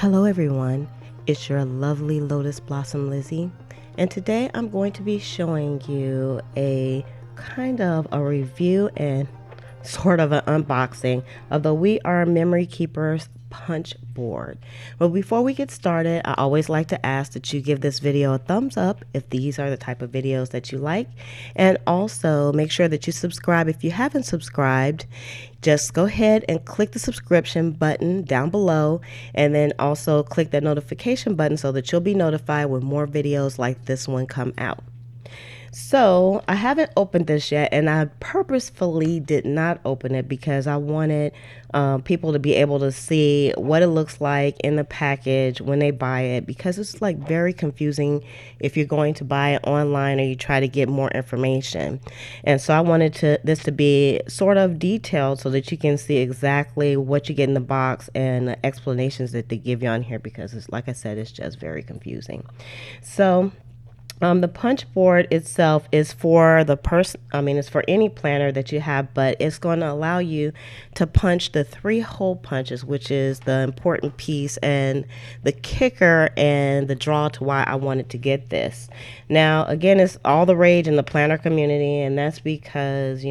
Hello everyone, it's your lovely Lotus Blossom Lizzie, and today I'm going to be showing you a kind of a review and sort of an unboxing of the We Are Memory Keepers punch board. But before we get started, I always like to ask that you give this video a thumbs up if these are the type of videos that you like, and also make sure that you subscribe if you haven't subscribed. Just go ahead and click the subscription button down below, and then also click that notification button so that you'll be notified when more videos like this one come out. So I haven't opened this yet, and I purposefully did not open it because I wanted people to be able to see what it looks like in the package when they buy it, because it's like very confusing if you're going to buy it online or you try to get more information. And so I wanted this to be sort of detailed so that you can see exactly what you get in the box and the explanations that they give you on here, because it's, like I said, it's just very confusing. So the punch board itself is for the person, it's for any planner that you have, but it's going to allow you to punch the 3 hole punches, which is the important piece and the kicker and the draw to why I wanted to get this. Now, again, it's all the rage in the planner community, and that's because,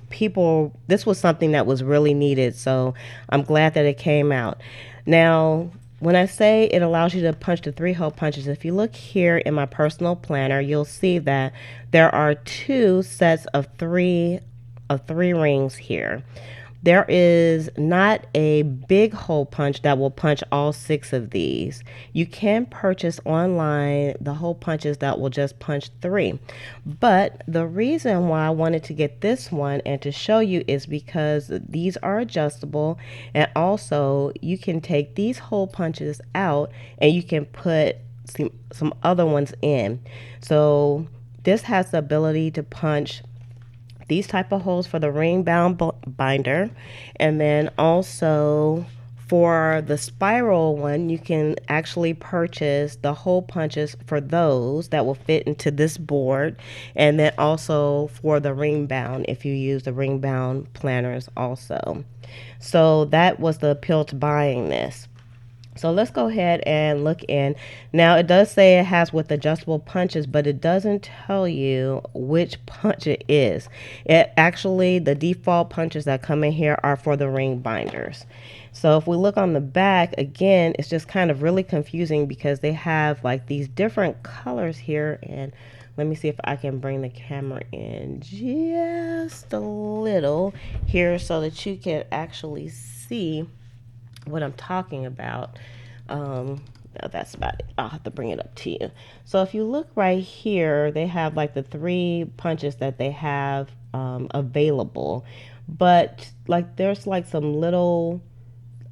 people, this was something that was really needed, so I'm glad that it came out. Now, when I say it allows you to punch the 3 hole punches, if you look here in my personal planner, you'll see that there are 2 sets of three rings here. There is not a big hole punch that will punch all 6 of these. You can purchase online the hole punches that will just punch 3. But the reason why I wanted to get this one and to show you is because these are adjustable, and also you can take these hole punches out and you can put some other ones in. So this has the ability to punch these type of holes for the ring bound binder, and then also for the spiral one you can actually purchase the hole punches for those that will fit into this board, and then also for the ring bound if you use the ring bound planners also. So that was the appeal to buying this. So let's go ahead and look in. Now it does say it has with adjustable punches, but it doesn't tell you which punch it is. It actually, the default punches that come in here are for the ring binders. So if we look on the back, again, it's just kind of really confusing because they have like these different colors here. And let me see if I can bring the camera in just a little here so that you can actually see what I'm talking about. No, that's about it. I'll have to bring it up to you. So if you look right here, they have like the 3 punches that they have available, but like there's like some little,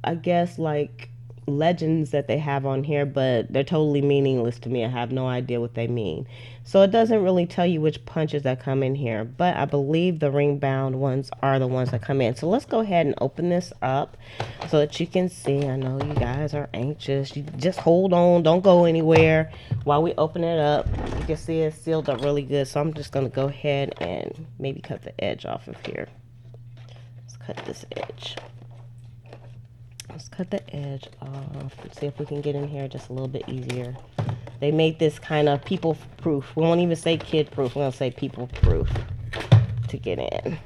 I guess, like legends that they have on here, but they're totally meaningless to me. I have no idea what they mean. So it doesn't really tell you which punches that come in here, but I believe the ring bound ones are the ones that come in. So let's go ahead and open this up so that you can see. I know you guys are anxious. You just hold on, don't go anywhere while we open it up. You can see it's sealed up really good, so I'm just going to go ahead and maybe cut the edge off of here. Let's cut this edge. Let's cut the edge off. Let's see if we can get in here just a little bit easier. They made this kind of people-proof. We won't even say kid-proof. We're going to say people-proof to get in.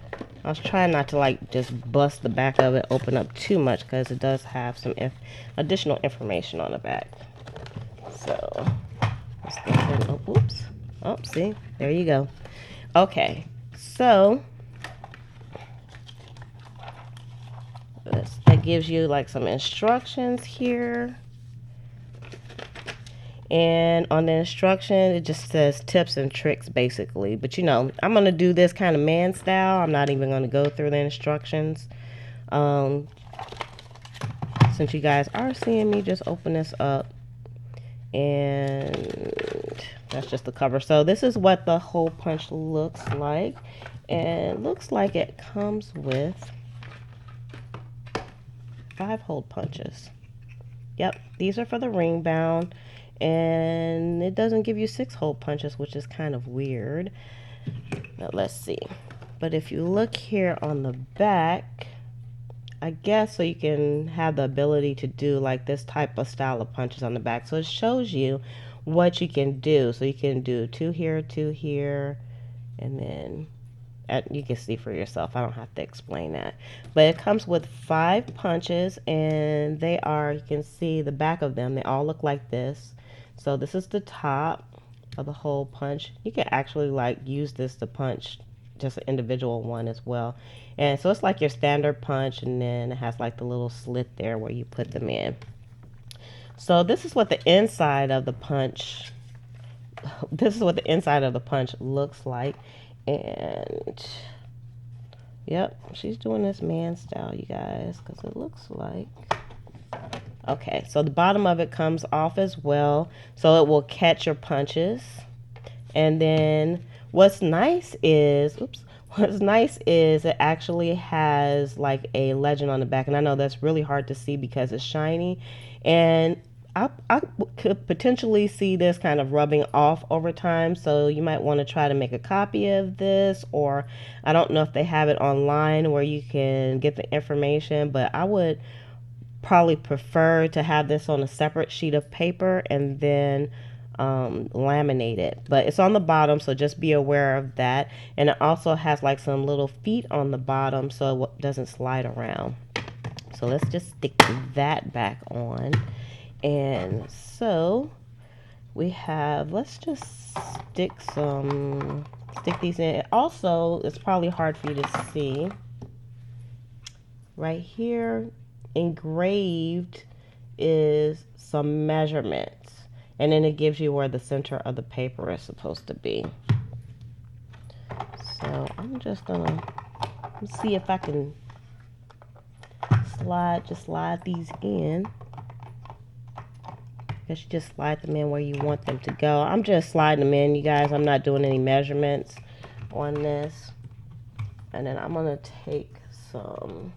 I was trying not to like just bust the back of it open up too much because it does have some additional information on the back. So let's go ahead and, oh, oops. Oh, see? There you go. Okay. So that gives you like some instructions here, and on the instruction it just says tips and tricks basically, but I'm going to do this kind of man style. I'm not even going to go through the instructions since you guys are seeing me just open this up, and that's just the cover. So this is what the hole punch looks like, and it looks like it comes with 5 hole punches. Yep, these are for the ring bound, and it doesn't give you 6 hole punches, which is kind of weird. Now let's see. But if you look here on the back, I guess so you can have the ability to do like this type of style of punches on the back. So it shows you what you can do. So you can do two here, and then you can see for yourself. I don't have to explain that. But it comes with 5 punches, and they are, you can see the back of them. They all look like this. So this is the top of the whole punch. You can actually like use this to punch just an individual one as well. And so it's like your standard punch, and then it has like the little slit there where you put them in. So this is what the inside of the punch looks like. And yep, she's doing this man style, you guys, because it looks like, okay, so the bottom of it comes off as well, so it will catch your punches. And then what's nice is it actually has like a legend on the back, and I know that's really hard to see because it's shiny, and I could potentially see this kind of rubbing off over time, so you might want to try to make a copy of this, or I don't know if they have it online where you can get the information, but I would probably prefer to have this on a separate sheet of paper and then laminate it. But it's on the bottom, so just be aware of that. And it also has like some little feet on the bottom so it doesn't slide around. So let's just stick that back on. And so we have, let's just stick these in. Also, it's probably hard for you to see. Right here, engraved is some measurements. And then it gives you where the center of the paper is supposed to be. So I'm just gonna see if I can slide these in. Because you just slide them in where you want them to go. I'm just sliding them in, you guys. I'm not doing any measurements on this. And then I'm gonna take some,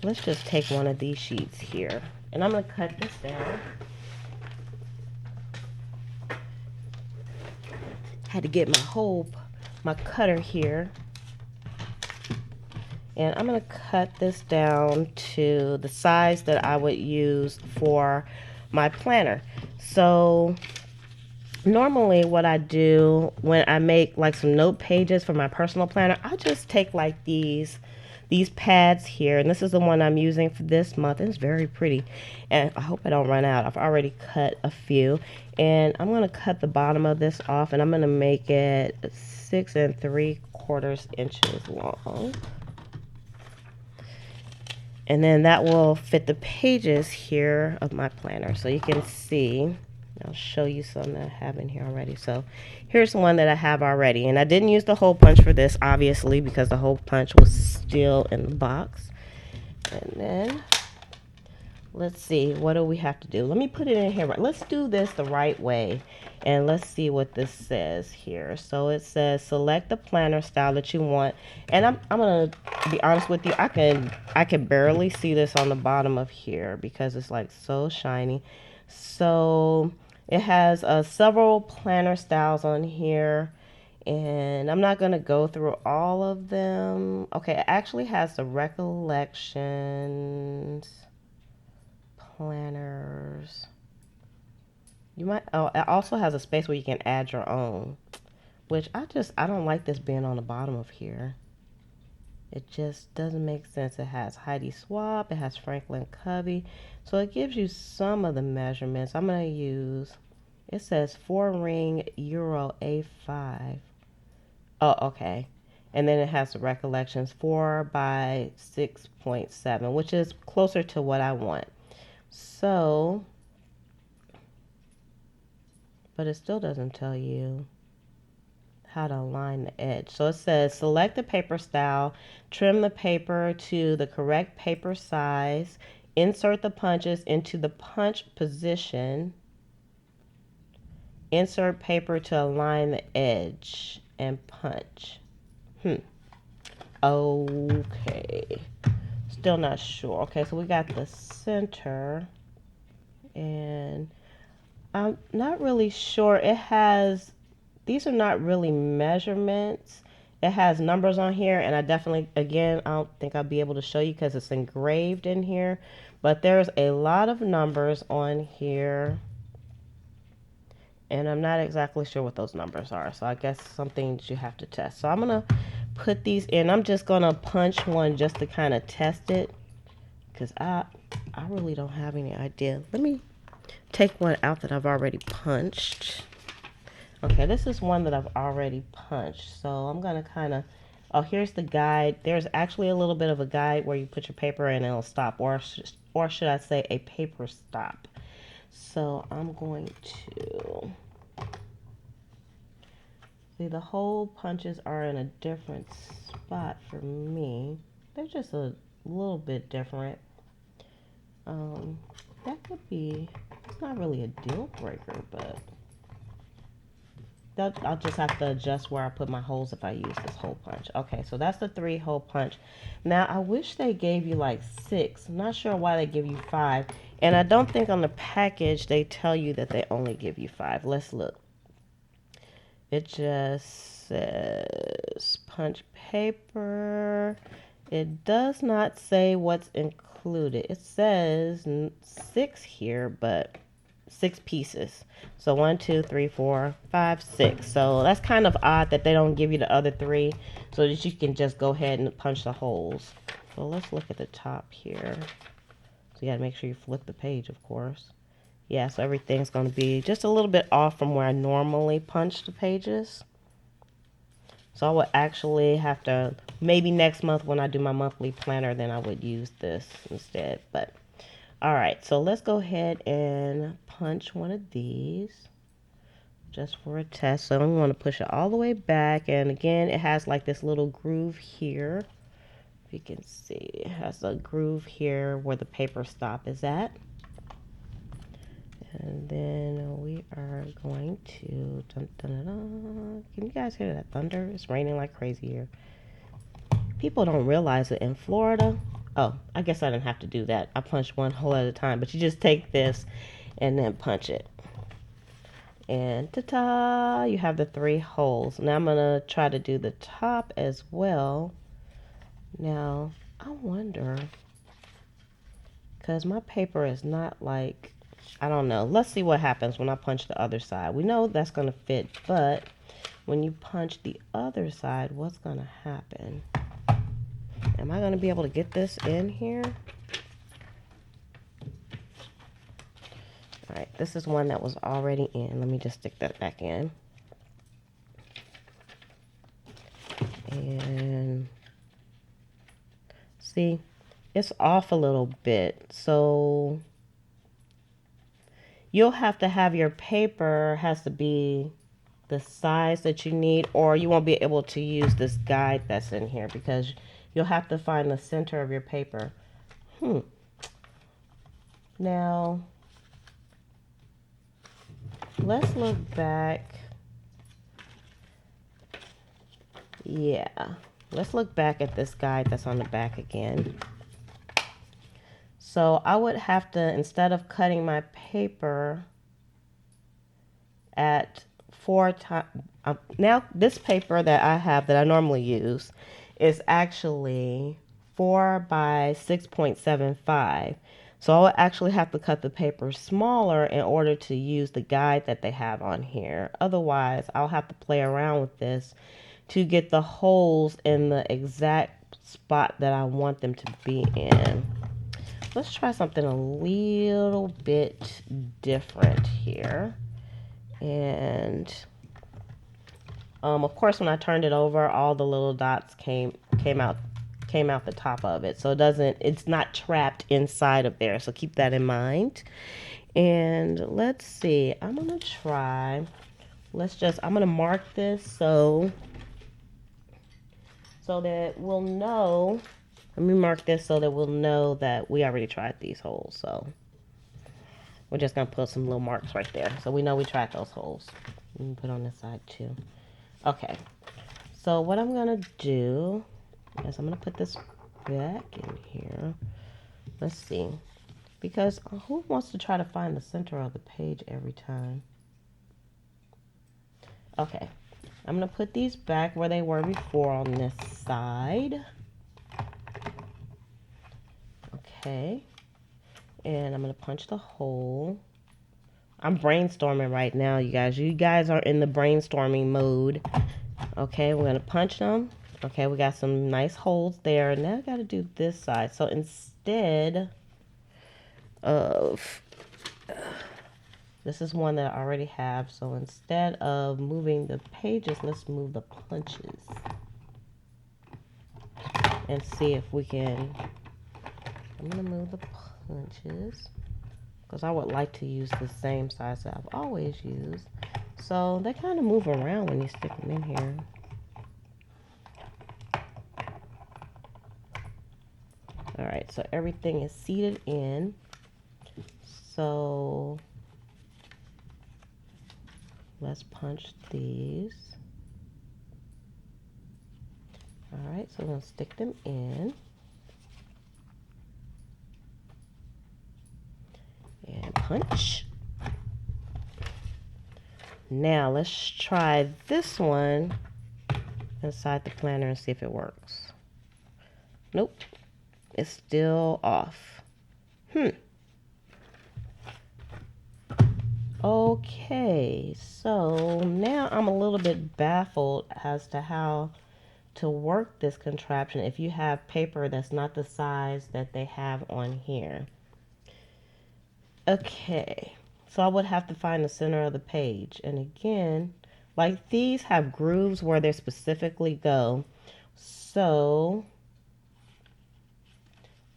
let's just take one of these sheets here. And I'm going to cut this down. Had to get my cutter here. And I'm going to cut this down to the size that I would use for my planner. So normally what I do when I make like some note pages for my personal planner, I just take like these pads here, and this is the one I'm using for this month. It's very pretty, and I hope I don't run out. I've already cut a few, and I'm going to cut the bottom of this off, and I'm going to make it 6 3/4 inches long, and then that will fit the pages here of my planner. So you can see, I'll show you some that I have in here already. So here's the one that I have already. And I didn't use the hole punch for this, obviously, because the hole punch was still in the box. And then, let's see, what do we have to do? Let me put it in here. Let's do this the right way. And let's see what this says here. So it says, select the planner style that you want. And I'm going to be honest with you. I can barely see this on the bottom of here because it's like so shiny. So it has several planner styles on here, and I'm not going to go through all of them. Okay, it actually has the recollections, planners. You might, oh, it also has a space where you can add your own, which I don't like this being on the bottom of here. It just doesn't make sense. It has Heidi Swap, it has Franklin Covey. So it gives you some of the measurements. I'm going to use, it says 4 ring Euro A5. Oh, okay. And then it has the recollections 4 by 6.7, which is closer to what I want. So, but it still doesn't tell you how to align the edge. So it says select the paper style, trim the paper to the correct paper size, insert the punches into the punch position, insert paper to align the edge, and punch. Okay. Still not sure. Okay, so we got the center, and I'm not really sure. It has, these are not really measurements. It has numbers on here, and I definitely, again, I don't think I'll be able to show you because it's engraved in here, but there's a lot of numbers on here, and I'm not exactly sure what those numbers are, so I guess some things you have to test. So I'm gonna put these in. I'm just gonna punch one just to kind of test it, because I really don't have any idea. Let me take one out that I've already punched. Okay, this is one that I've already punched. So I'm going to kind of, oh, here's the guide. There's actually a little bit of a guide where you put your paper in and it'll stop, or should I say a paper stop. So I'm going to, see, the hole punches are in a different spot for me. They're just a little bit different. That could be, it's not really a deal breaker, but I'll just have to adjust where I put my holes if I use this hole punch. Okay, so that's the 3-hole punch. Now, I wish they gave you like 6. I'm not sure why they give you 5. And I don't think on the package they tell you that they only give you 5. Let's look. It just says punch paper. It does not say what's included. It says 6 here, but 6 pieces. So 1, 2, 3, 4, 5, 6. So that's kind of odd that they don't give you the other 3 so that you can just go ahead and punch the holes. So let's look at the top here. So you gotta make sure you flip the page, of course. Yeah, so everything's gonna be just a little bit off from where I normally punch the pages. So I would actually have to, maybe next month when I do my monthly planner, then I would use this instead. But all right, so let's go ahead and punch one of these just for a test. So I'm going to push it all the way back. And again, it has like this little groove here. If you can see, it has a groove here where the paper stop is at. And then we are going to, dun, dun, dun, dun. Can you guys hear that thunder? It's raining like crazy here. People don't realize it in Florida. Oh, I guess I didn't have to do that. I punched one hole at a time, but you just take this and then punch it. And ta-ta, you have the 3 holes. Now I'm gonna try to do the top as well. Now, I wonder, because my paper is not like, I don't know. Let's see what happens when I punch the other side. We know that's gonna fit, but when you punch the other side, what's gonna happen? Am I going to be able to get this in here? All right, this is one that was already in. Let me just stick that back in. And see, it's off a little bit. So you'll have to have your paper has to be the size that you need, or you won't be able to use this guide that's in here because you'll have to find the center of your paper. Now, let's look back. Yeah, let's look back at this guide that's on the back again. So I would have to, instead of cutting my paper at 4 times, now this paper that I have that I normally use is actually 4 by 6.75. So I would actually have to cut the paper smaller in order to use the guide that they have on here. Otherwise, I'll have to play around with this to get the holes in the exact spot that I want them to be in. Let's try something a little bit different here. And of course, when I turned it over, all the little dots came out the top of it. So it's not trapped inside of there. So keep that in mind. And let's see, I'm going to mark this so that we'll know. Let me mark this so that we'll know that we already tried these holes. So we're just going to put some little marks right there. So we know we tried those holes. Let me put on this side too. Okay. So what I'm going to do is I'm going to put this back in here. Let's see. Because who wants to try to find the center of the page every time? Okay. I'm going to put these back where they were before on this side. Okay. And I'm going to punch the hole. I'm brainstorming right now, you guys. You guys are in the brainstorming mode. Okay, we're going to punch them. Okay, we got some nice holes there. Now I got to do this side. So instead of... this is one that I already have. So instead of moving the pages, let's move the punches. And see if we can... I'm going to move the punches, because I would like to use the same size that I've always used. So they kind of move around when you stick them in here. Alright, so everything is seated in. So let's punch these. Alright, so we're going to stick them in. And punch. Now let's try this one inside the planner and see if it works. Nope, it's still off. Okay, so now I'm a little bit baffled as to how to work this contraption if you have paper that's not the size that they have on here. Okay, so I would have to find the center of the page. And again, like these have grooves where they specifically go. So,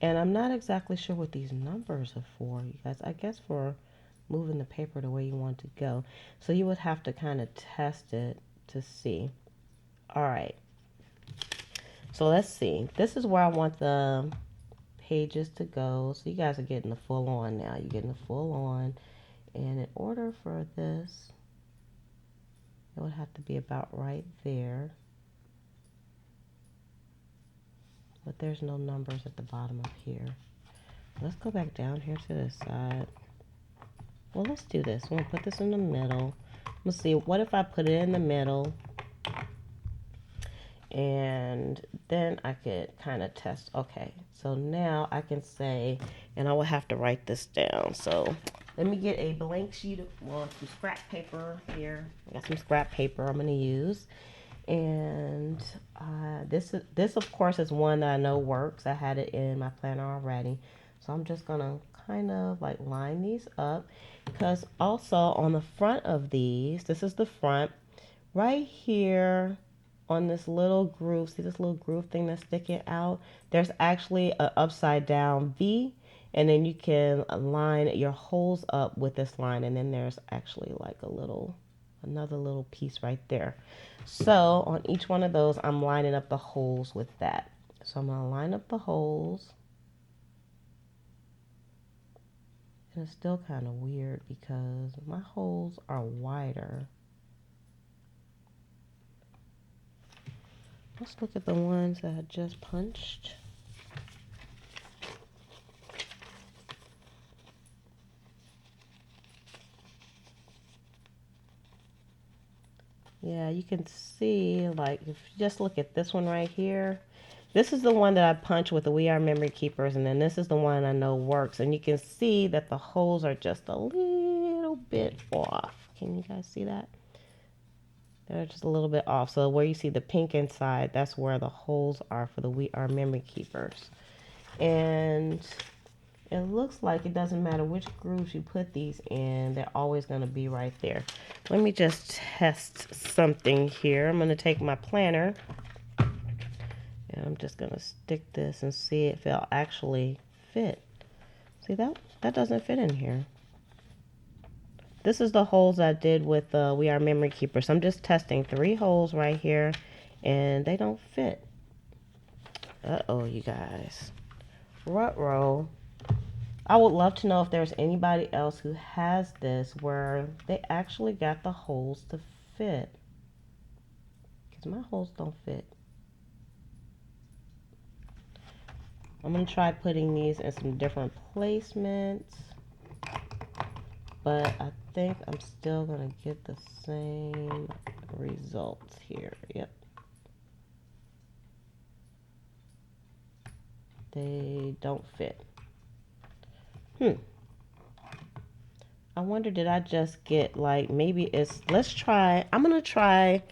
and I'm not exactly sure what these numbers are for, you guys. I guess for moving the paper the way you want to go. So you would have to kind of test it to see. All right. So let's see. This is where I want the pages to go. So you guys are getting the full on now. You're getting the full on. And in order for this, it would have to be about right there. But there's no numbers at the bottom of here. Let's go back down here to this side. Well, let's do this. I'm going to put this in the middle. Let's see. What if I put it in the middle? And then I could kind of test. Okay, so now I can say, and I will have to write this down. So let me get a blank sheet of, well, some scrap paper here. I got some scrap paper I'm going to use. And this of course is one that I know works. I had it in my planner already. So I'm just going to kind of like line these up, because also on the front of these, this is the front, right here on this little groove, see this little groove thing that's sticking out? There's actually an upside down V, and then you can line your holes up with this line, and then there's actually like another little piece right there. So on each one of those, I'm lining up the holes with that. So I'm going to line up the holes. And it's still kind of weird because my holes are wider. Let's look at the ones that I just punched. Yeah, you can see, like, if you just look at this one right here, this is the one that I punched with the We Are Memory Keepers, and then this is the one I know works. And you can see that the holes are just a little bit off. Can you guys see that? They're just a little bit off. So where you see the pink inside, that's where the holes are for the We Are Memory Keepers. And it looks like it doesn't matter which grooves you put these in, they're always going to be right there. Let me just test something here. I'm going to take my planner, and I'm just going to stick this and see if it'll actually fit. See that? That doesn't fit in here. This is the holes I did with We Are Memory Keepers. So I'm just testing 3 holes right here, and they don't fit. Uh-oh, you guys. Ruh-roh. I would love to know if there's anybody else who has this where they actually got the holes to fit. Because my holes don't fit. I'm going to try putting these in some different placements. But I think I'm still going to get the same results here. Yep. They don't fit. I wonder, did I just get like, maybe it's, let's try, I'm going to try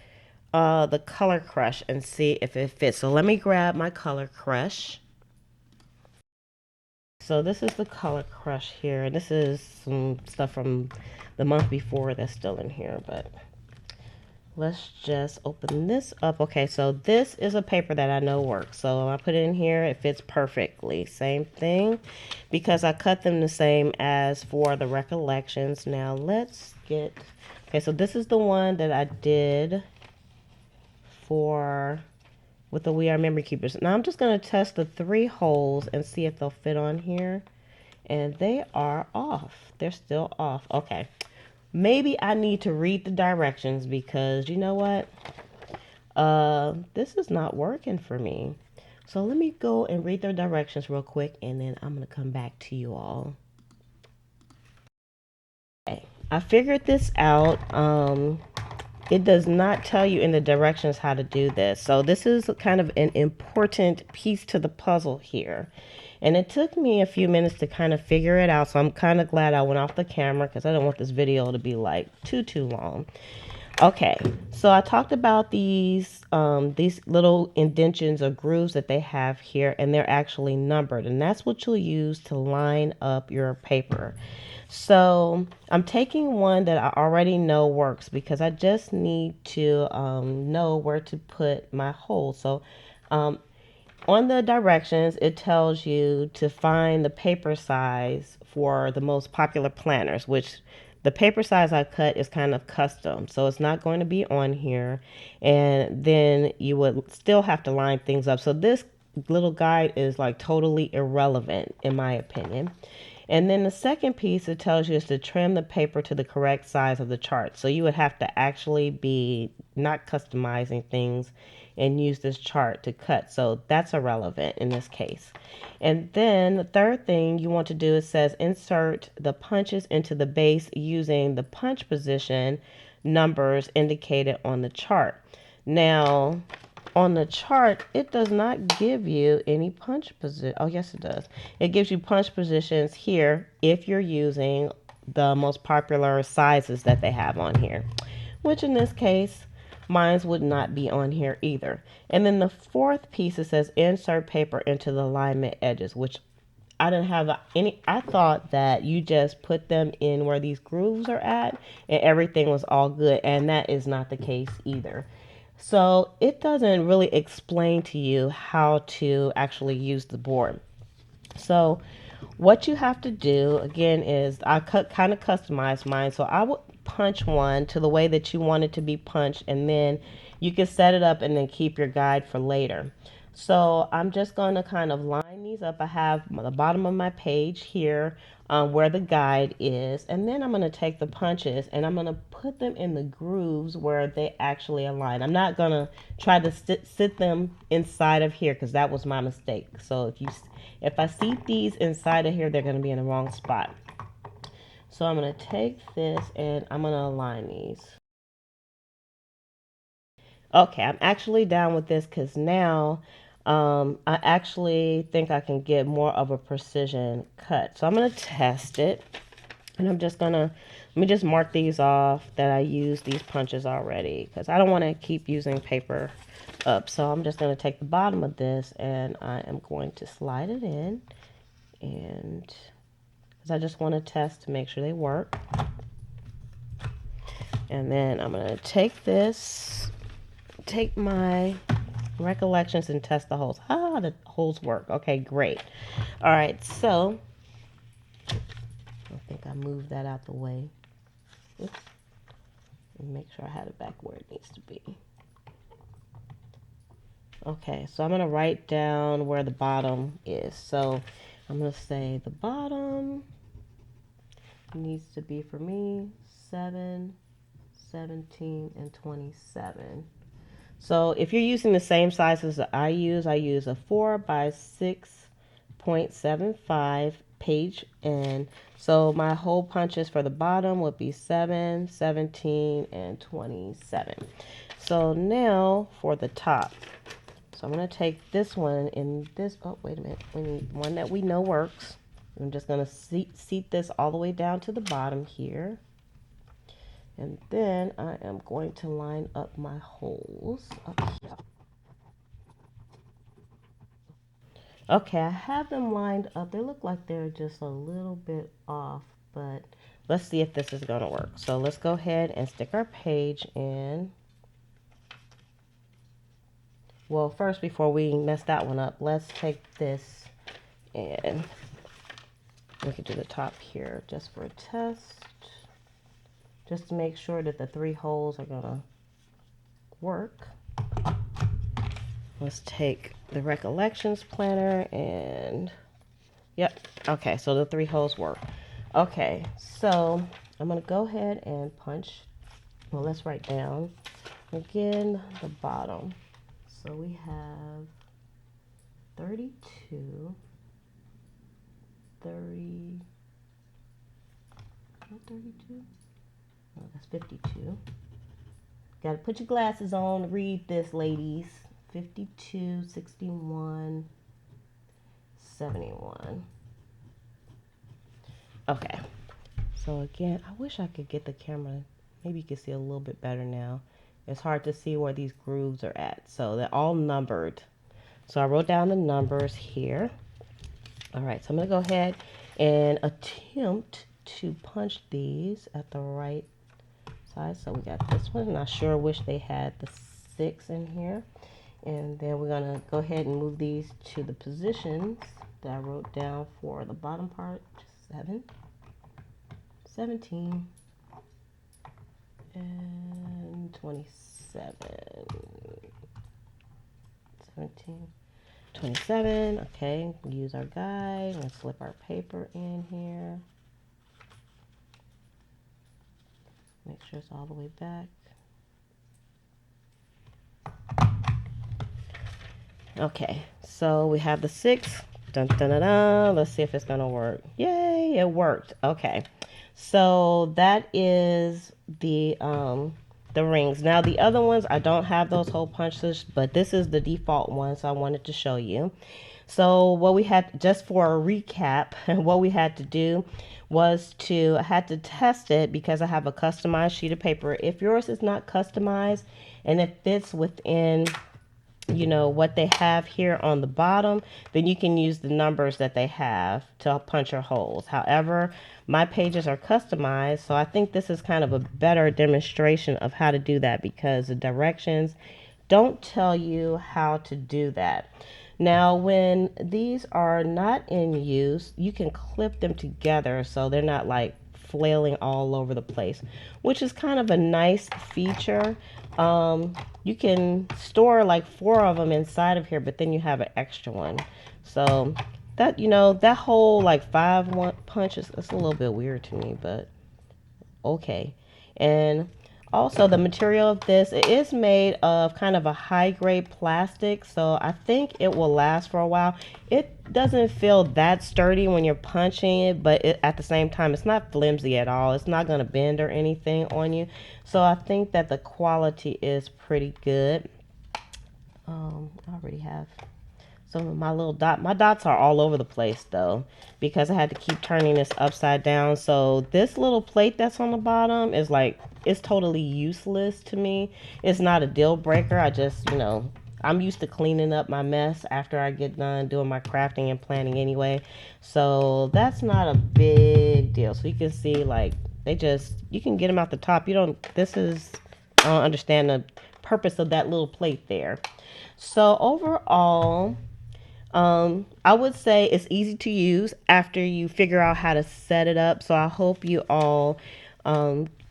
the Color Crush and see if it fits. So let me grab my Color Crush. So this is the Color Crush here. And this is some stuff from the month before that's still in here, but let's just open this up. Okay, so this is a paper that I know works. So I put it in here. It fits perfectly. Same thing because I cut them the same as for the recollections. Now let's get, okay, so this is the one that I did for with the We Are Memory Keepers. Now I'm just going to test the 3 holes and see if they'll fit on here. And they are off. They're still off. Okay. Maybe I need to read the directions because you know what? This is not working for me. So let me go and read the directions real quick and then I'm going to come back to you all. Okay. I figured this out. It does not tell you in the directions how to do this. So this is kind of an important piece to the puzzle here. And it took me a few minutes to kind of figure it out. So I'm kind of glad I went off the camera because I don't want this video to be like too long. Okay, so I talked about these little indentions or grooves that they have here, and they're actually numbered, and that's what you'll use to line up your paper. So I'm taking one that I already know works because I just need to know where to put my hole. So on the directions, it tells you to find the paper size for the most popular planners, which the paper size I cut is kind of custom, so it's not going to be on here. And then you would still have to line things up. So this little guide is like totally irrelevant in my opinion. And then the second piece it tells you is to trim the paper to the correct size of the chart. So you would have to actually be not customizing things and use this chart to cut. So that's irrelevant in this case. And then the third thing you want to do, it says insert the punches into the base using the punch position numbers indicated on the chart. Now, on the chart, it does not give you any punch position. Oh, yes, it does. It gives you punch positions here if you're using the most popular sizes that they have on here, which in this case, mine would not be on here either. And then the fourth piece, it says insert paper into the alignment edges, which I didn't have any. I thought that you just put them in where these grooves are at and everything was all good. And that is not the case either. So it doesn't really explain to you how to actually use the board. So what you have to do again is I kind of customized mine. So I would punch one to the way that you want it to be punched, and then you can set it up and then keep your guide for later. So I'm just going to kind of line these up. I have the bottom of my page here where the guide is, and then I'm going to take the punches and I'm going to put them in the grooves where they actually align. I'm not going to try to sit them inside of here because that was my mistake. So if I seat these inside of here, they're going to be in the wrong spot. So I'm going to take this and I'm going to align these. Okay, I'm actually down with this because now I actually think I can get more of a precision cut. So I'm going to test it. And I'm just going to, let me just mark these off that I used these punches already because I don't want to keep using paper up. So I'm just going to take the bottom of this and I am going to slide it in. And because I just want to test to make sure they work. And then I'm going to take this, take my recollections and test the holes. The holes work. Okay, great. All right, so I think I moved that out the way. Oops. Make sure I had it back where it needs to be. Okay, so I'm going to write down where the bottom is. So I'm going to say the bottom needs to be for me 7, 17, and 27. So if you're using the same sizes that I use a 4 by 6.75 page. And so my hole punches for the bottom would be 7, 17, and 27. So now for the top. So I'm going to take this one in this, oh, wait a minute. We need one that we know works. I'm just going to seat this all the way down to the bottom here. And then I am going to line up my holes up here. Okay, I have them lined up. They look like they're just a little bit off, but let's see if this is going to work. So let's go ahead and stick our page in. Well, first, before we mess that one up, let's take this and we can do the top here just for a test. Just to make sure that the 3 holes are going to work. Let's take the Recollections planner and, yep, okay, so the 3 holes work. Okay, so I'm going to go ahead and punch, well, let's write down, again, the bottom. So we have 32, 30, not 32? Oh, that's 52. Got to put your glasses on to read this, ladies. 52, 61, 71. Okay. So again, I wish I could get the camera. Maybe you can see a little bit better now. It's hard to see where these grooves are at. So they're all numbered. So I wrote down the numbers here. All right, so I'm going to go ahead and attempt to punch these at the right size. So we got this one, and I sure wish they had the 6 in here. And then we're going to go ahead and move these to the positions that I wrote down for the bottom part. 7, 17, and 27. 17, 27. Okay, use our guide and slip our paper in here. Make sure it's all the way back. Okay, so we have the 6. Dun, dun, dun, dun. Let's see if it's gonna work. Yay, it worked. Okay, so that is the rings. Now the other ones, I don't have those hole punches, but this is the default one, so I wanted to show you. So what we had, just for a recap, what we had to do was I had to test it because I have a customized sheet of paper. If yours is not customized and it fits within, you know, what they have here on the bottom, then you can use the numbers that they have to punch your holes. However, my pages are customized, so I think this is kind of a better demonstration of how to do that because the directions don't tell you how to do that. Now, when these are not in use, you can clip them together so they're not like flailing all over the place, which is kind of a nice feature. You can store like 4 of them inside of here, but then you have an extra one. So that, you know, that whole like 5 punches, it's a little bit weird to me, but okay. And also the material of this, it is made of kind of a high grade plastic, so I think it will last for a while. It doesn't feel that sturdy when you're punching it, but at the same time, it's not flimsy at all. It's not going to bend or anything on you. So I think that the quality is pretty good. I already have some of my little dots. My dots are all over the place though, because I had to keep turning this upside down. So this little plate that's on the bottom is like, it's totally useless to me. It's not a deal breaker. I just, you know, I'm used to cleaning up my mess after I get done doing my crafting and planning anyway. So that's not a big deal. So you can see like, you can get them out the top. I don't understand the purpose of that little plate there. So overall, I would say it's easy to use after you figure out how to set it up. So I hope you all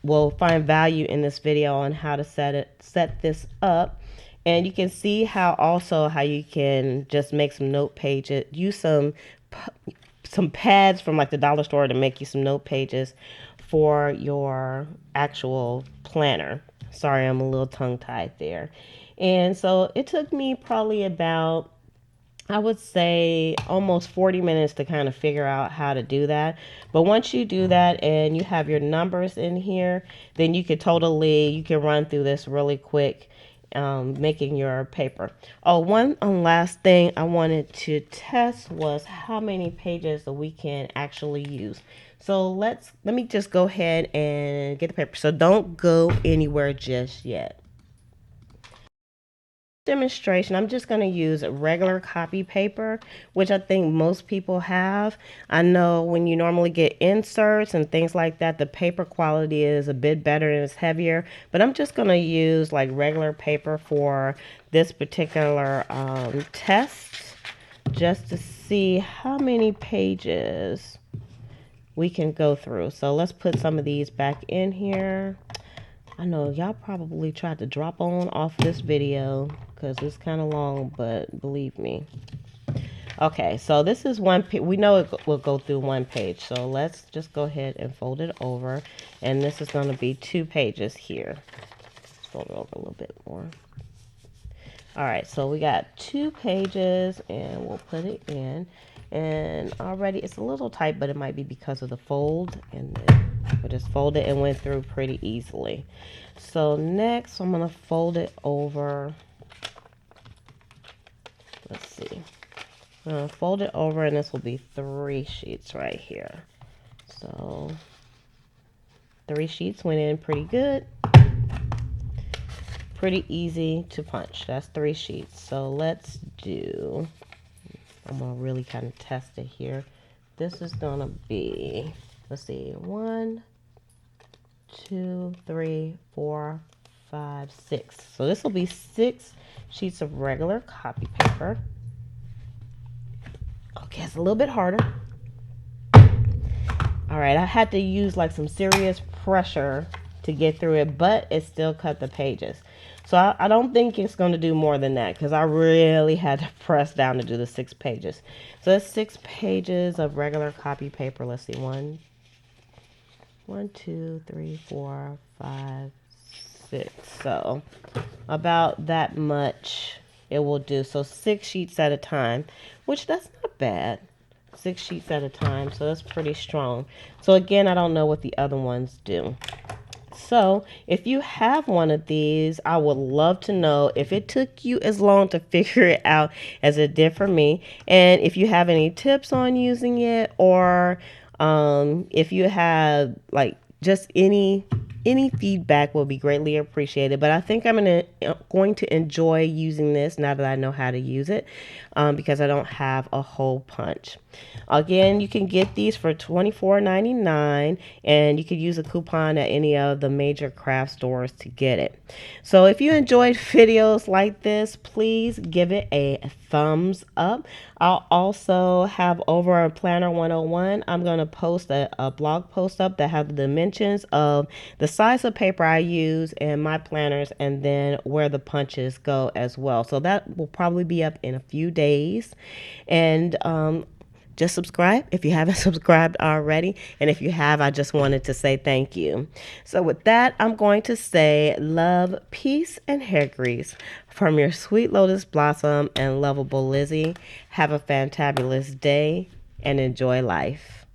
will find value in this video on how to set this up. And you can see how you can just make some note pages, use some pads from like the dollar store to make you some note pages for your actual planner. Sorry, I'm a little tongue-tied there. And so it took me probably about I would say almost 40 minutes to kind of figure out how to do that. But once you do that and you have your numbers in here, then you you can run through this really quick, making your paper. Oh, one last thing I wanted to test was how many pages that we can actually use. So let me just go ahead and get the paper. So don't go anywhere just yet. Demonstration, I'm just going to use regular copy paper, which I think most people have. I know when you normally get inserts and things like that, the paper quality is a bit better and it's heavier, but I'm just going to use like regular paper for this particular test, just to see how many pages we can go through. So let's put some of these back in here. I know y'all probably tried to drop on off this video because it's kind of long, but believe me. Okay, so this is one page. We know it will go through one page, so let's just go ahead and fold it over. And this is going to be 2 pages here. Let's fold it over a little bit more. All right, so we got 2 pages, and we'll put it in. And already it's a little tight, but it might be because of the fold, and then we just fold it and went through pretty easily. So next I'm going to fold it over. Let's see. I'm going to fold it over, and this will be 3 sheets right here. So 3 sheets went in pretty good. Pretty easy to punch. That's 3 sheets. So let's do, I'm going to really kind of test it here. This is going to be, let's see, 1, 2, 3, 4, 5, 6. So this will be 6 sheets of regular copy paper. Okay, it's a little bit harder. All right, I had to use like some serious pressure to get through it, but it still cut the pages. So I don't think it's going to do more than that, because I really had to press down to do the 6 pages. So that's 6 pages of regular copy paper. Let's see, 1, 2, 3, 4, 5, 6. So about that much it will do. So 6 sheets at a time, which that's not bad. 6 sheets at a time, so that's pretty strong. So again, I don't know what the other ones do. So if you have one of these, I would love to know if it took you as long to figure it out as it did for me. And if you have any tips on using it, or if you have like just any feedback will be greatly appreciated. But I think I'm going to enjoy using this now that I know how to use it, because I don't have a hole punch. Again, you can get these for $24.99, and you could use a coupon at any of the major craft stores to get it. So if you enjoyed videos like this, please give it a thumbs up. I'll also have over on Planner 101, I'm going to post a blog post up that has the dimensions of the size of paper I use in my planners, and then where the punches go as well. So that will probably be up in a few days. And just subscribe if you haven't subscribed already. And if you have, I just wanted to say thank you. So with that, I'm going to say love, peace, and hair grease from your sweet lotus blossom and lovable Lizzie. Have a fantabulous day and enjoy life.